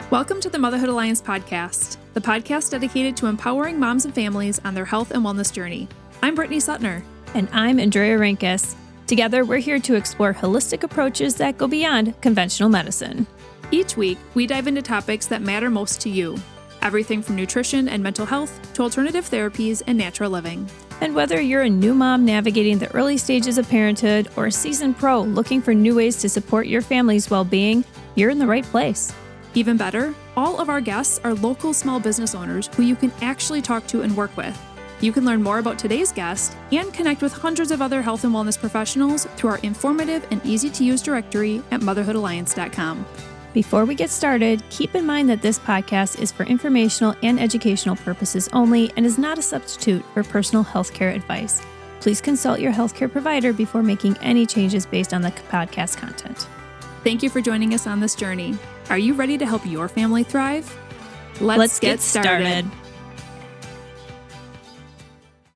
Welcome to the Motherhood Alliance podcast, the podcast dedicated to empowering moms and families on their health and wellness journey. I'm Brittany Suttner. And I'm Andrea Rinkus. Together, we're here to explore holistic approaches that go beyond conventional medicine. Each week, we dive into topics that matter most to you. Everything from nutrition and mental health to alternative therapies and natural living. And whether you're a new mom navigating the early stages of parenthood or a seasoned pro looking for new ways to support your family's well-being, you're in the right place. Even better, all of our guests are local small business owners who you can actually talk to and work with. You can learn more about today's guest and connect with hundreds of other health and wellness professionals through our informative and easy-to-use directory at motherhoodalliance.com. Before we get started, keep in mind that this podcast is for informational and educational purposes only and is not a substitute for personal healthcare advice. Please consult your healthcare provider before making any changes based on the podcast content. Thank you for joining us on this journey. Are you ready to help your family thrive? Let's get started.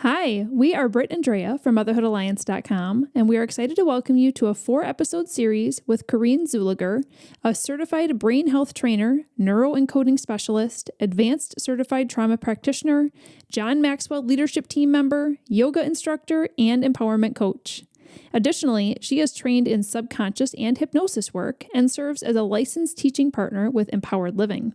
Hi, we are Britt and Drea from motherhoodalliance.com, and we are excited to welcome you to a 4-episode series with Corinne Zuleger, a certified brain health trainer, neuroencoding specialist, advanced certified trauma practitioner, John Maxwell leadership team member, yoga instructor, and empowerment coach. Additionally, she is trained in subconscious and hypnosis work and serves as a licensed teaching partner with Empowered Living.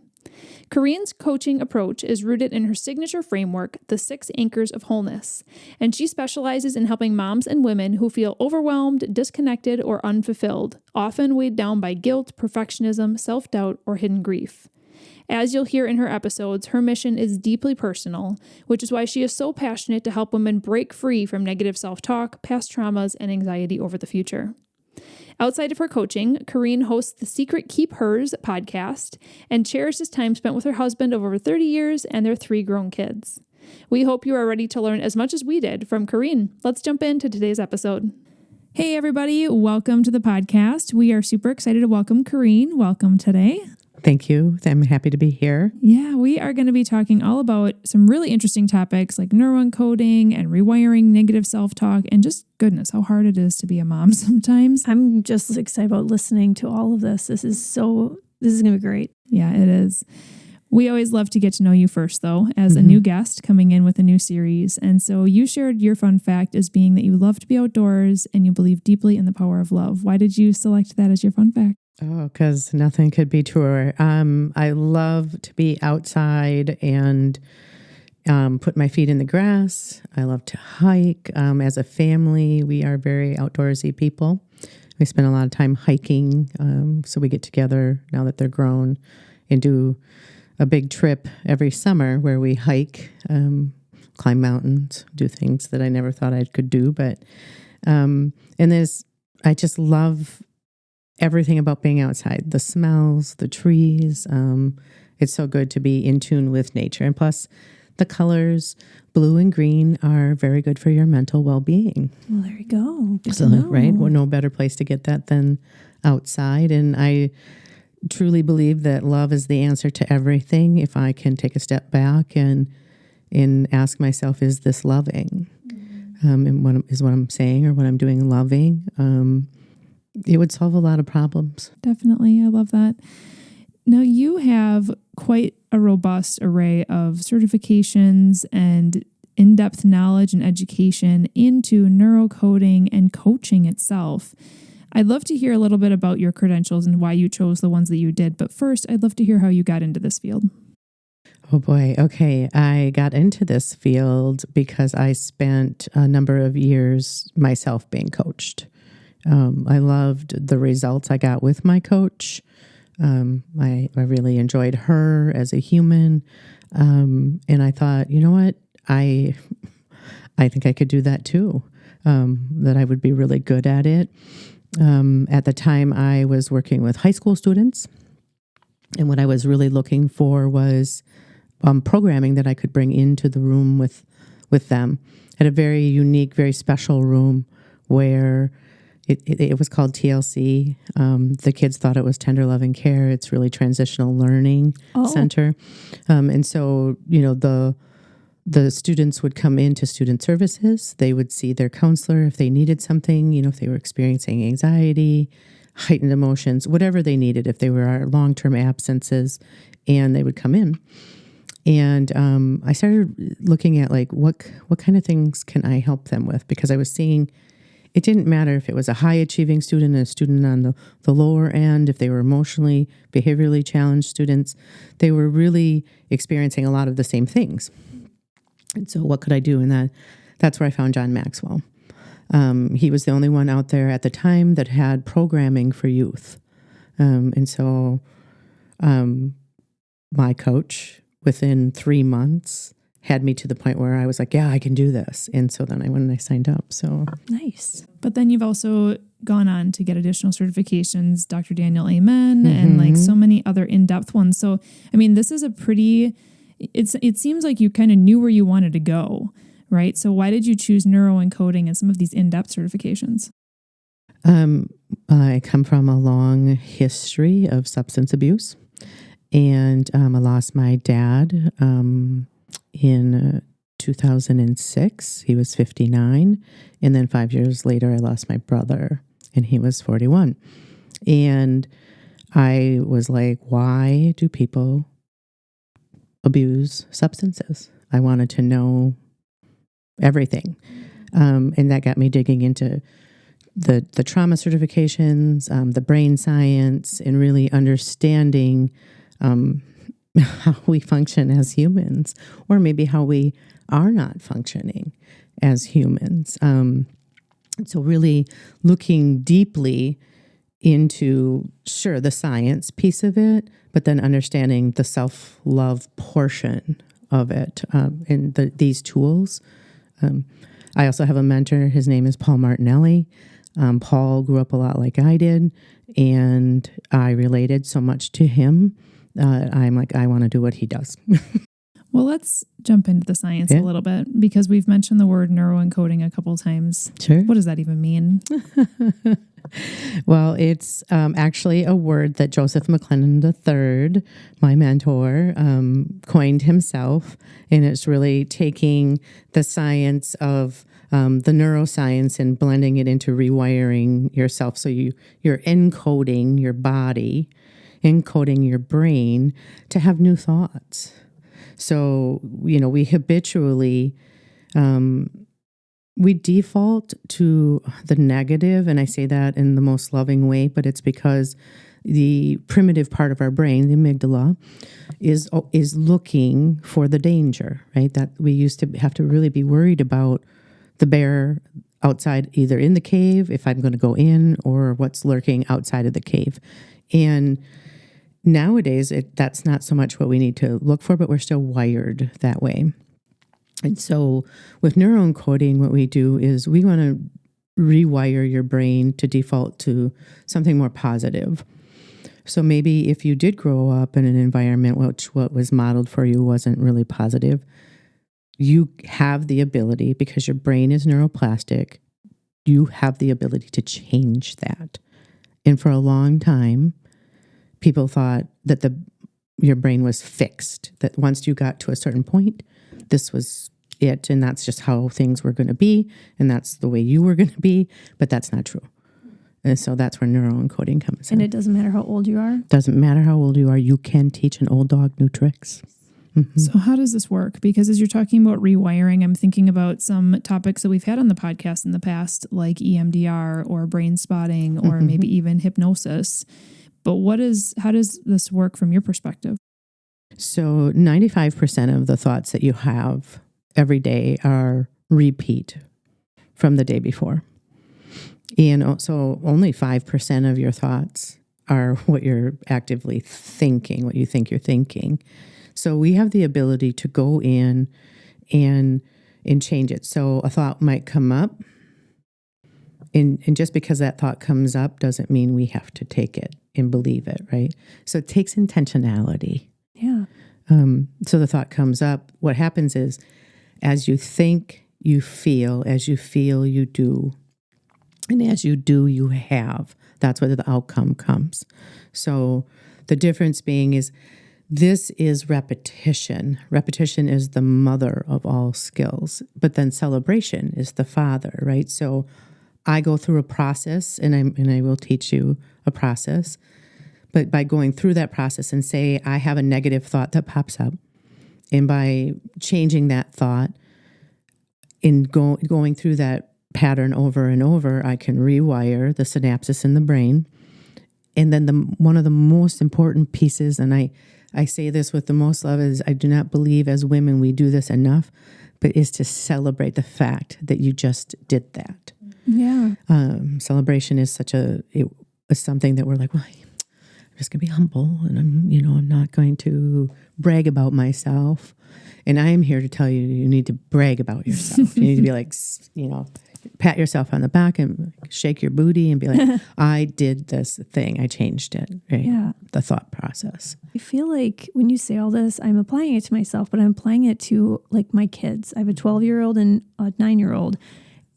Corinne's coaching approach is rooted in her signature framework, the 6 Anchors of Wholeness, and she specializes in helping moms and women who feel overwhelmed, disconnected, or unfulfilled, often weighed down by guilt, perfectionism, self-doubt, or hidden grief. As you'll hear in her episodes, her mission is deeply personal, which is why she is so passionate to help women break free from negative self-talk, past traumas, and anxiety over the future. Outside of her coaching, Corinne hosts the Secret Keep Hers podcast and cherishes time spent with her husband of over 30 years and their 3 grown kids. We hope you are ready to learn as much as we did from Corinne. Let's jump into today's episode. Hey, everybody. Welcome to the podcast. We are super excited to welcome Corinne. Welcome today. Thank you. I'm happy to be here. Yeah, we are going to be talking all about some really interesting topics like neuroencoding and rewiring negative self-talk and just goodness, how hard it is to be a mom sometimes. I'm just excited about listening to all of this. This is going to be great. Yeah, it is. We always love to get to know you first, though, as a new guest coming in with a new series. And so you shared your fun fact as being that you love to be outdoors and you believe deeply in the power of love. Why did you select that as your fun fact? Oh, because nothing could be truer. I love to be outside and put my feet in the grass. I love to hike. As a family, we are very outdoorsy people. We spend a lot of time hiking. So we get together now that they're grown and do a big trip every summer where we hike, climb mountains, do things that I never thought I could do. But I just love everything about being outside, the smells, the trees. It's so good to be in tune with nature. And plus, the colors, blue and green, are very good for your mental well-being. Well, there you go. Right? Well, no better place to get that than outside. And I truly believe that love is the answer to everything. If I can take a step back and ask myself, is this loving? And what I'm saying or what I'm doing loving? It would solve a lot of problems. Definitely. I love that. Now, you have quite a robust array of certifications and in-depth knowledge and education into neurocoding and coaching itself. I'd love to hear a little bit about your credentials and why you chose the ones that you did. But first, I'd love to hear how you got into this field. Oh boy. Okay. I got into this field because I spent a number of years myself being coached. I loved the results I got with my coach. I really enjoyed her as a human. And I thought, you know what? I think I could do that too. That I would be really good at it. At the time I was working with high school students. And what I was really looking for was programming that I could bring into the room with them. I had a very unique, very special room where it was called TLC. The kids thought it was Tender Loving Care. It's really Transitional Learning Center. And so, the students would come into student services. They would see their counselor if they needed something, if they were experiencing anxiety, heightened emotions, whatever they needed, if they were long-term absences, and they would come in. And I started looking at like, what kind of things can I help them with? Because I was seeing it didn't matter if it was a high-achieving student and a student on the lower end, if they were emotionally, behaviorally challenged students, they were really experiencing a lot of the same things. And so what could I do? And that's where I found John Maxwell. He was the only one out there at the time that had programming for youth. And so my coach, within 3 months, had me to the point where I was like, yeah, I can do this. And so then I went and I signed up. So nice. But then you've also gone on to get additional certifications, Dr. Daniel Amen, and like so many other in-depth ones. So, I mean, this is it seems like you kind of knew where you wanted to go, right? So why did you choose neuroencoding and some of these in-depth certifications? I come from a long history of substance abuse, and I lost my dad in 2006. He was 59. And then 5 years later, I lost my brother, and he was 41. And I was like, why do people abuse substances? I wanted to know everything. And that got me digging into the trauma certifications, the brain science, and really understanding how we function as humans, or maybe how we are not functioning as humans. So really looking deeply into, sure, the science piece of it, but then understanding the self-love portion of it and these tools. I also have a mentor. His name is Paul Martinelli. Paul grew up a lot like I did, and I related so much to him. I'm like, I want to do what he does. Well, let's jump into the science a little bit, because we've mentioned the word neuroencoding a couple of times. Sure. What does that even mean? Well, it's actually a word that Joseph McClendon III, my mentor, coined himself. And it's really taking the science of the neuroscience and blending it into rewiring yourself. So you're encoding your body, encoding your brain to have new thoughts. So, we habitually, we default to the negative, and I say that in the most loving way, but it's because the primitive part of our brain, the amygdala, is looking for the danger, right? That we used to have to really be worried about the bear outside, either in the cave, if I'm going to go in, or what's lurking outside of the cave. And nowadays, that's not so much what we need to look for, but we're still wired that way. And so with neuroencoding, what we do is we want to rewire your brain to default to something more positive. So maybe if you did grow up in an environment which what was modeled for you wasn't really positive, you have the ability, because your brain is neuroplastic, you have the ability to change that. And for a long time, people thought that your brain was fixed, that once you got to a certain point, this was it, and that's just how things were going to be, and that's the way you were going to be, but that's not true. And so that's where neuroencoding comes in. And it doesn't matter how old you are? Doesn't matter how old you are. You can teach an old dog new tricks. Mm-hmm. So how does this work? Because as you're talking about rewiring, I'm thinking about some topics that we've had on the podcast in the past, like EMDR or brain spotting, or maybe even hypnosis. But how does this work from your perspective? So 95% of the thoughts that you have every day are repeat from the day before. And so only 5% of your thoughts are what you're actively thinking, what you think you're thinking. So we have the ability to go in and change it. So a thought might come up, and just because that thought comes up doesn't mean we have to take it and believe it, right? So it takes intentionality. Yeah. So the thought comes up. What happens is, as you think, you feel. As you feel, you do. And as you do, you have. That's where the outcome comes. So the difference being is, this is repetition. Repetition is the mother of all skills. But then celebration is the father, right? So I go through a process, and I will teach you a process. But by going through that process and say, I have a negative thought that pops up, and by changing that thought and going through that pattern over and over, I can rewire the synapses in the brain. And then one of the most important pieces, and I say this with the most love, is I do not believe as women we do this enough, but is to celebrate the fact that you just did that. Yeah. Celebration is is something that we're like, well, I'm just going to be humble, and I'm not going to brag about myself. And I am here to tell you, you need to brag about yourself. You need to be like, pat yourself on the back and shake your booty and be like, I did this thing. I changed it. Right? Yeah. The thought process. I feel like when you say all this, I'm applying it to myself, but I'm applying it to like my kids. I have a 12-year-old and a 9-year-old,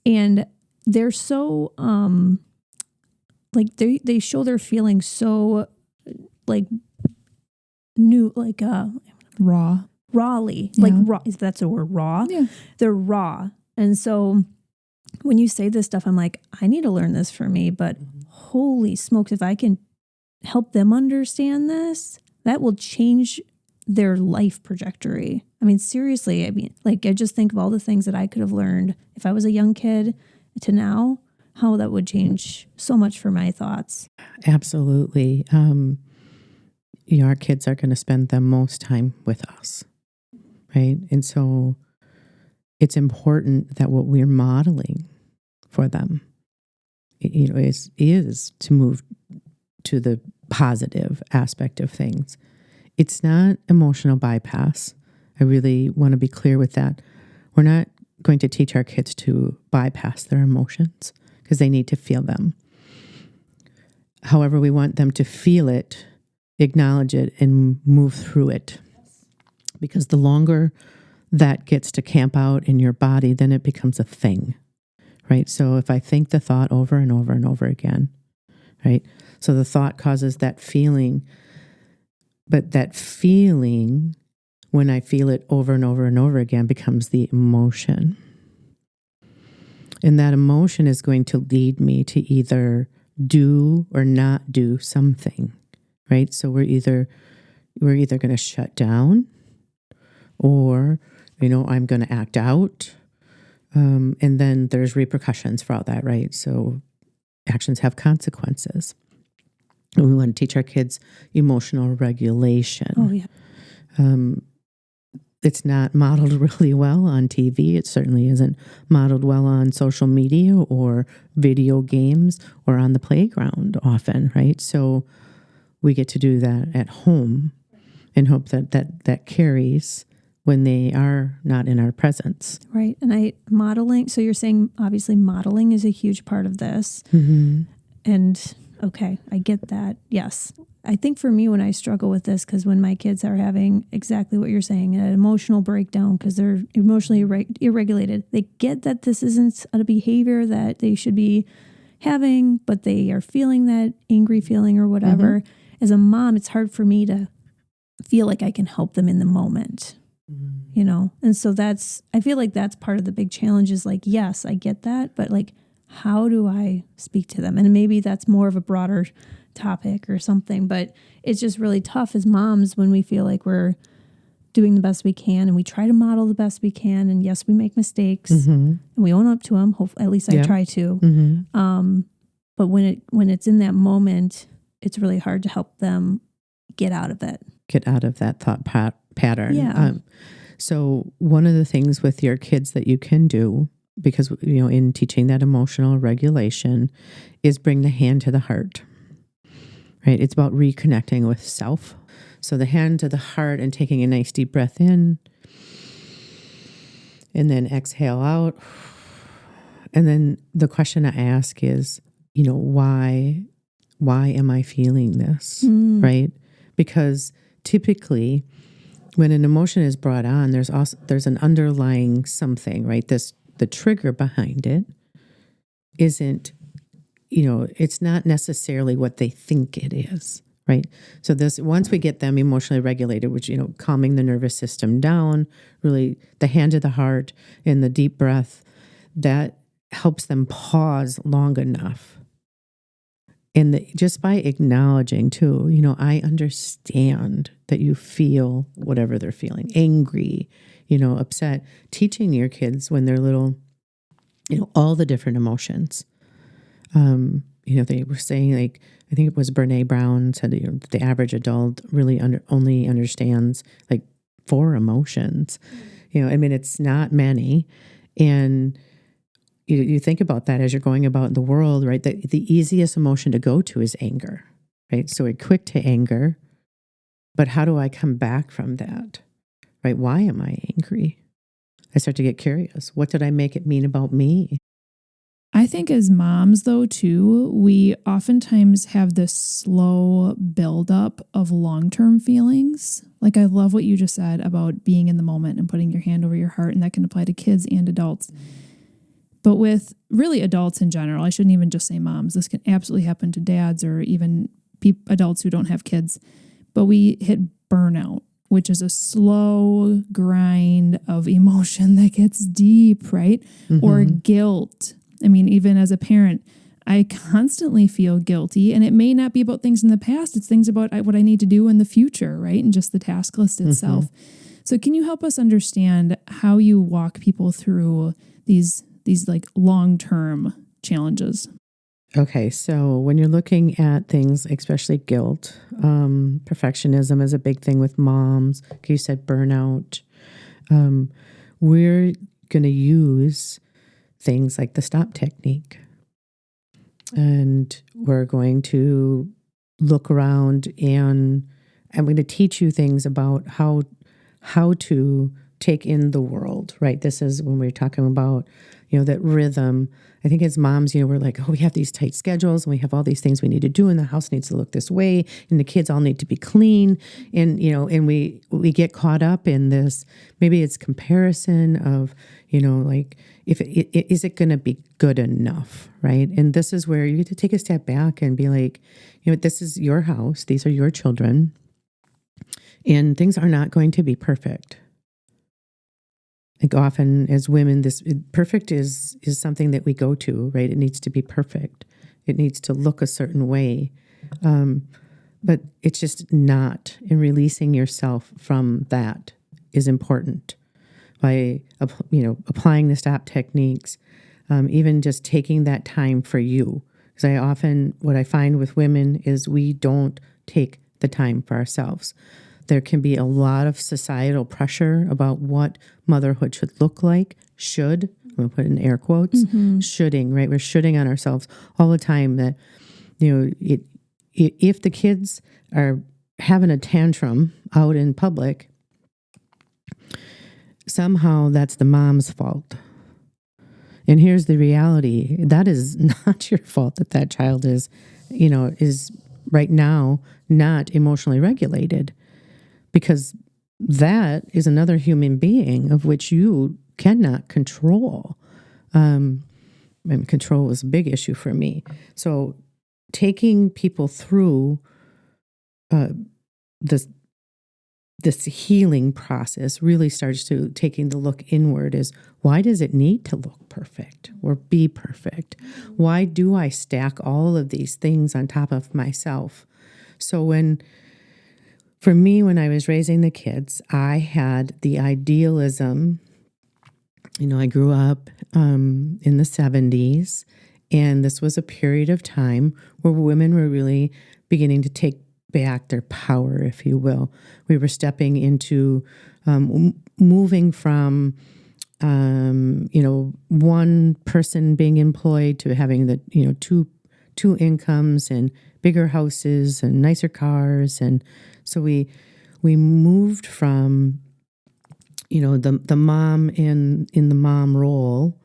and they're so, like they show their feelings so like new, like, rawly, like raw. If that's a word, raw. Yeah. They're raw. And so when you say this stuff, I'm like, I need to learn this for me, but holy smokes, if I can help them understand this, that will change their life trajectory. I mean, seriously, I just think of all the things that I could have learned if I was a young kid to now, how that would change so much for my thoughts. Absolutely. Our kids are going to spend the most time with us, right? And so it's important that what we're modeling for them, is to move to the positive aspect of things. It's not emotional bypass. I really want to be clear with that. We're not going to teach our kids to bypass their emotions because they need to feel them. However, we want them to feel it, acknowledge it, and move through it. Because the longer that gets to camp out in your body, then it becomes a thing, right? So if I think the thought over and over and over again, right? So the thought causes that feeling, but that feeling, when I feel it over and over and over again, becomes the emotion. And that emotion is going to lead me to either do or not do something, right? So we're either going to shut down, or, I'm going to act out. And then there's repercussions for all that, right? So actions have consequences. And we want to teach our kids emotional regulation. Oh, yeah. It's not modeled really well on TV. It certainly isn't modeled well on social media or video games or on the playground often, right? So we get to do that at home and hope that carries when they are not in our presence. Right. And modeling. So you're saying obviously modeling is a huge part of this. Mm-hmm. And okay, I get that. Yes. I think for me, when I struggle with this, because when my kids are having exactly what you're saying, an emotional breakdown because they're emotionally irregulated, they get that this isn't a behavior that they should be having, but they are feeling that angry feeling or whatever. Mm-hmm. As a mom, it's hard for me to feel like I can help them in the moment. And so I feel like that's part of the big challenge is like, yes, I get that, but like, how do I speak to them? And maybe that's more of a broader topic or something, but it's just really tough as moms when we feel like we're doing the best we can and we try to model the best we can. And yes, we make mistakes and we own up to them. At least I try to. Mm-hmm. But when it's in that moment, it's really hard to help them get out of it. Get out of that thought pattern. Yeah. So one of the things with your kids that you can do, because, in teaching that emotional regulation, is bring the hand to the heart, right? It's about reconnecting with self. So the hand to the heart and taking a nice deep breath in and then exhale out. And then the question I ask is, why am I feeling this, right? Because typically when an emotion is brought on, there's an underlying something, right? The trigger behind it isn't, it's not necessarily what they think it is, right? So once we get them emotionally regulated, which, calming the nervous system down, really the hand to the heart and the deep breath, that helps them pause long enough. And just by acknowledging too, I understand that you feel whatever they're feeling, angry, upset, teaching your kids when they're little, all the different emotions. They were saying, like, I think it was Brene Brown said, the average adult really only understands like 4 emotions. It's not many. And you think about that as you're going about in the world, right? The easiest emotion to go to is anger, right? So we're quick to anger, but how do I come back from that, right? Why am I angry? I start to get curious. What did I make it mean about me? I think as moms, though, too, we oftentimes have this slow buildup of long-term feelings. Like, I love what you just said about being in the moment and putting your hand over your heart, and that can apply to kids and adults. But with really adults in general, I shouldn't even just say moms. This can absolutely happen to dads or even adults who don't have kids. But we hit burnout, which is a slow grind of emotion that gets deep, right? Mm-hmm. Or guilt. I mean, even as a parent, I constantly feel guilty, and it may not be about things in the past. It's things about what I need to do in the future, right? And just the task list itself. Mm-hmm. So can you help us understand how you walk people through these like long-term challenges? Okay, so when you're looking at things, especially guilt, perfectionism is a big thing with moms. You said burnout. We're going to use things like the stop technique. And we're going to look around, and I'm going to teach you things about how to take in the world, right? This is when we're talking about, that rhythm. I think as moms, we're like, we have these tight schedules and we have all these things we need to do, and the house needs to look this way, and the kids all need to be clean. And, and we get caught up in this, maybe it's comparison of, like, is it going to be good enough, right? And this is where you get to take a step back and be like, this is your house. These are your children. And things are not going to be perfect. Like often as women, perfect is something that we go to, right? It needs to be perfect. It needs to look a certain way. But it's just not. And releasing yourself from that is important. By, applying the stop techniques, even just taking that time for you. Because what I find with women is we don't take the time for ourselves. There can be a lot of societal pressure about what motherhood should look like. I'm going to put in air quotes, shoulding, right? We're shoulding on ourselves all the time that, if the kids are having a tantrum out in public, somehow that's the mom's fault. And here's the reality. That is not your fault that child is right now not emotionally regulated. Because that is another human being of which you cannot control. Control is a big issue for me. So taking people through this healing process really starts to taking the look inward is, why does it need to look perfect or be perfect? Why do I stack all of these things on top of myself? So for me, when I was raising the kids, I had the idealism. I grew up in the 70s, and this was a period of time where women were really beginning to take back their power, if you will. We were stepping into moving from, one person being employed to having the, two incomes and bigger houses and nicer cars. And so we moved from, the mom in the mom role,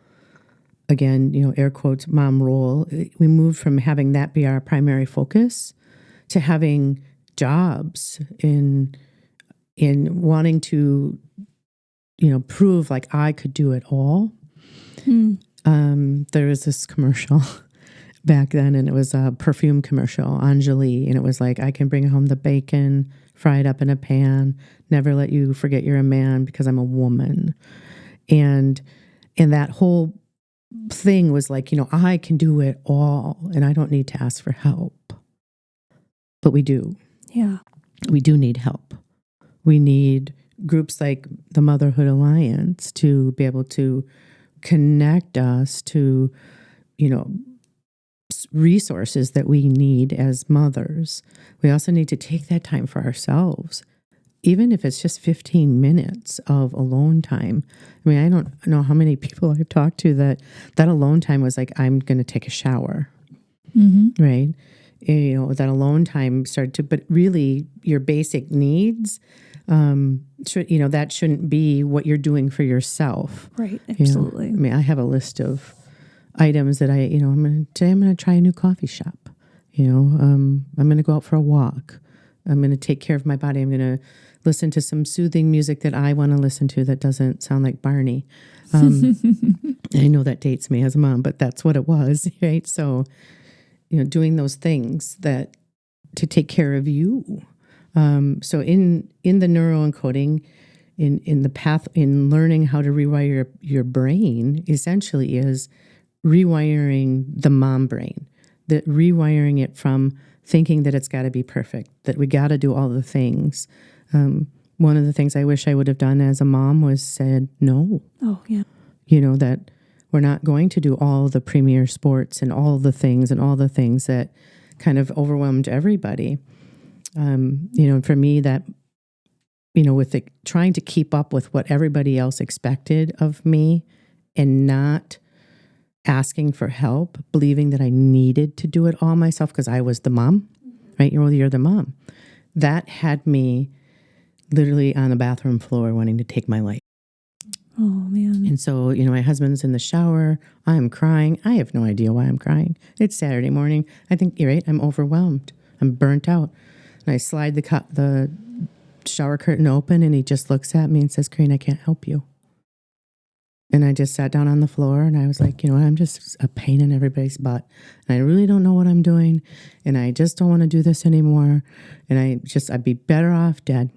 again, air quotes, mom role. We moved from having that be our primary focus to having jobs in wanting to, prove like I could do it all. There was this commercial back then, and it was a perfume commercial, Anjali, and it was like, I can bring home the bacon, fry it up in a pan, never let you forget you're a man because I'm a woman. And that whole thing was like, I can do it all and I don't need to ask for help. But we do. Yeah. We do need help. We need groups like the Motherhood Alliance to be able to connect us to, resources that we need as mothers. We also need to take that time for ourselves, even if it's just 15 minutes of alone time. I mean, I don't know how many people I've talked to that alone time was like, I'm going to take a shower, right? That alone time started to, but really your basic needs, that shouldn't be what you're doing for yourself. Right. Absolutely. I mean, I have a list of items that I'm going to try a new coffee shop. I'm going to go out for a walk. I'm going to take care of my body. I'm going to listen to some soothing music that I want to listen to that doesn't sound like Barney. I know that dates me as a mom, but that's what it was, right? So, doing those things that to take care of you. So in the neuroencoding, in the path, in learning how to rewire your brain, essentially is rewiring the mom brain, that rewiring it from thinking that it's got to be perfect, that we got to do all the things. One of the things I wish I would have done as a mom was said no. Oh, yeah. That we're not going to do all the premier sports and all the things that kind of overwhelmed everybody. For me, that, with trying to keep up with what everybody else expected of me and not asking for help, believing that I needed to do it all myself because I was the mom, right? You're the mom. That had me literally on the bathroom floor wanting to take my life. Oh, man. And so, my husband's in the shower. I'm crying. I have no idea why I'm crying. It's Saturday morning. I think, you're right, I'm overwhelmed. I'm burnt out. And I slide the shower curtain open, and he just looks at me and says, Corinne, I can't help you. And I just sat down on the floor, and I was like, I'm just a pain in everybody's butt. And I really don't know what I'm doing, and I just don't want to do this anymore. And I'd be better off dead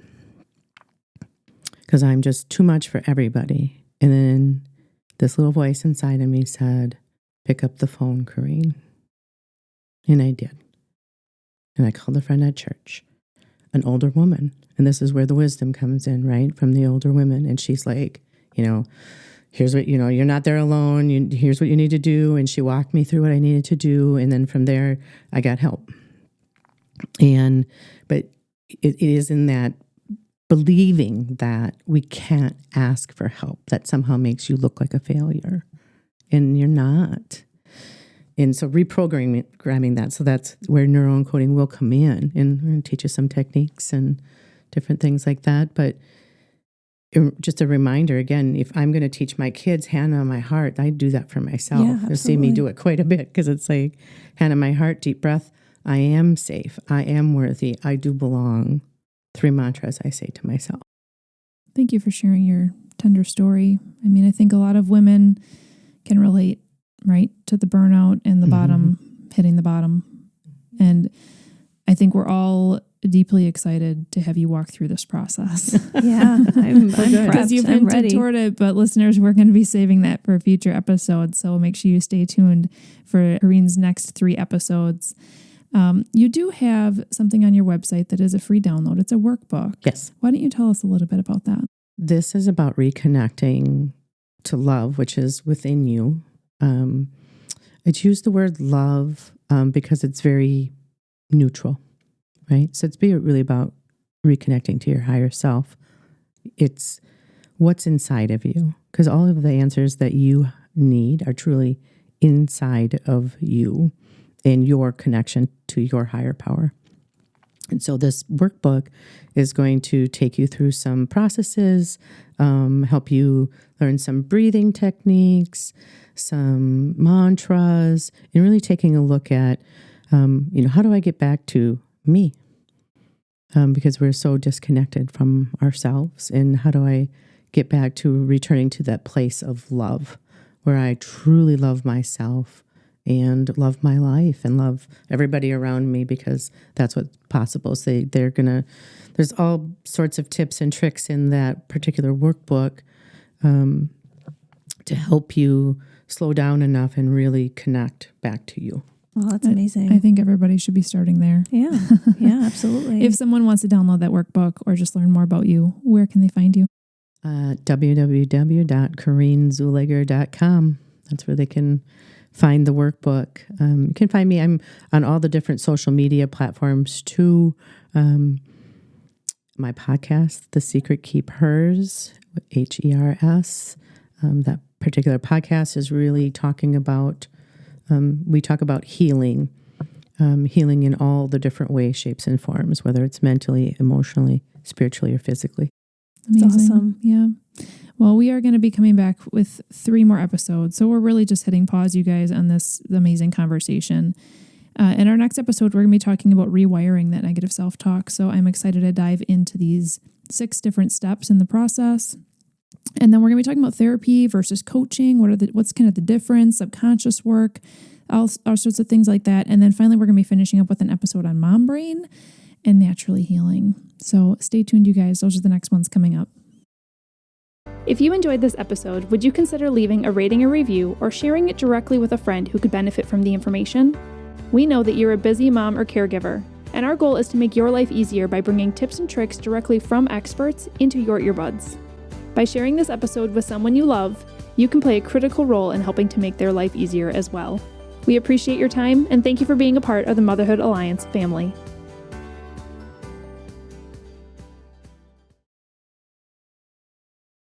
because I'm just too much for everybody. And then this little voice inside of me said, pick up the phone, Corinne. And I did. And I called a friend at church, an older woman. And this is where the wisdom comes in, right? From the older women. And she's like, here's what, you're not there alone. Here's what you need to do. And she walked me through what I needed to do. And then from there, I got help. But it is in that believing that we can't ask for help that somehow makes you look like a failure. And you're not. And so reprogramming that. So that's where neuroencoding will come in. And we're going to teach you some techniques and different things like that. But just a reminder, again, if I'm going to teach my kids hand on my heart, I do that for myself. Yeah, you'll see me do it quite a bit because it's like hand on my heart, deep breath. I am safe. I am worthy. I do belong. 3 mantras I say to myself. Thank you for sharing your tender story. I mean, I think a lot of women can relate, right, to the burnout and the bottom, hitting the bottom. And I think we're all deeply excited to have you walk through this process. Yeah, I'm prepped. Because you've hinted toward it, but listeners, we're going to be saving that for a future episode. So make sure you stay tuned for Corinne's next 3 episodes. You do have something on your website that is a free download. It's a workbook. Yes. Why don't you tell us a little bit about that? This is about reconnecting to love, which is within you. I choose the word love because it's very neutral, right? So it's really about reconnecting to your higher self. It's what's inside of you, because all of the answers that you need are truly inside of you and your connection to your higher power. And so this workbook is going to take you through some processes, help you learn some breathing techniques, some mantras, and really taking a look at, how do I get back to me? Because we're so disconnected from ourselves. And how do I get back to returning to that place of love where I truly love myself and love my life and love everybody around me, because that's what's possible. So there's all sorts of tips and tricks in that particular workbook to help you slow down enough and really connect back to you. Well, that's amazing. I think everybody should be starting there. Yeah, yeah, absolutely. If someone wants to download that workbook or just learn more about you, where can they find you? www.CorinneZuleger.com. That's where they can find the workbook. You can find me. I'm on all the different social media platforms too. My podcast, The Secret Keep Hers, HERS. That particular podcast is really talking about, we talk about healing, healing in all the different ways, shapes, and forms, whether it's mentally, emotionally, spiritually, or physically. Amazing. That's awesome. Yeah. Well, we are going to be coming back with 3 more episodes. So we're really just hitting pause, you guys, on this amazing conversation. In our next episode, we're going to be talking about rewiring that negative self-talk. So I'm excited to dive into these 6 different steps in the process. And then we're going to be talking about therapy versus coaching. What's kind of the difference, subconscious work, all sorts of things like that. And then finally, we're going to be finishing up with an episode on mom brain and naturally healing. So stay tuned, you guys. Those are the next ones coming up. If you enjoyed this episode, would you consider leaving a rating or review or sharing it directly with a friend who could benefit from the information? We know that you're a busy mom or caregiver, and our goal is to make your life easier by bringing tips and tricks directly from experts into your earbuds. By sharing this episode with someone you love, you can play a critical role in helping to make their life easier as well. We appreciate your time, and thank you for being a part of the Motherhood Alliance family.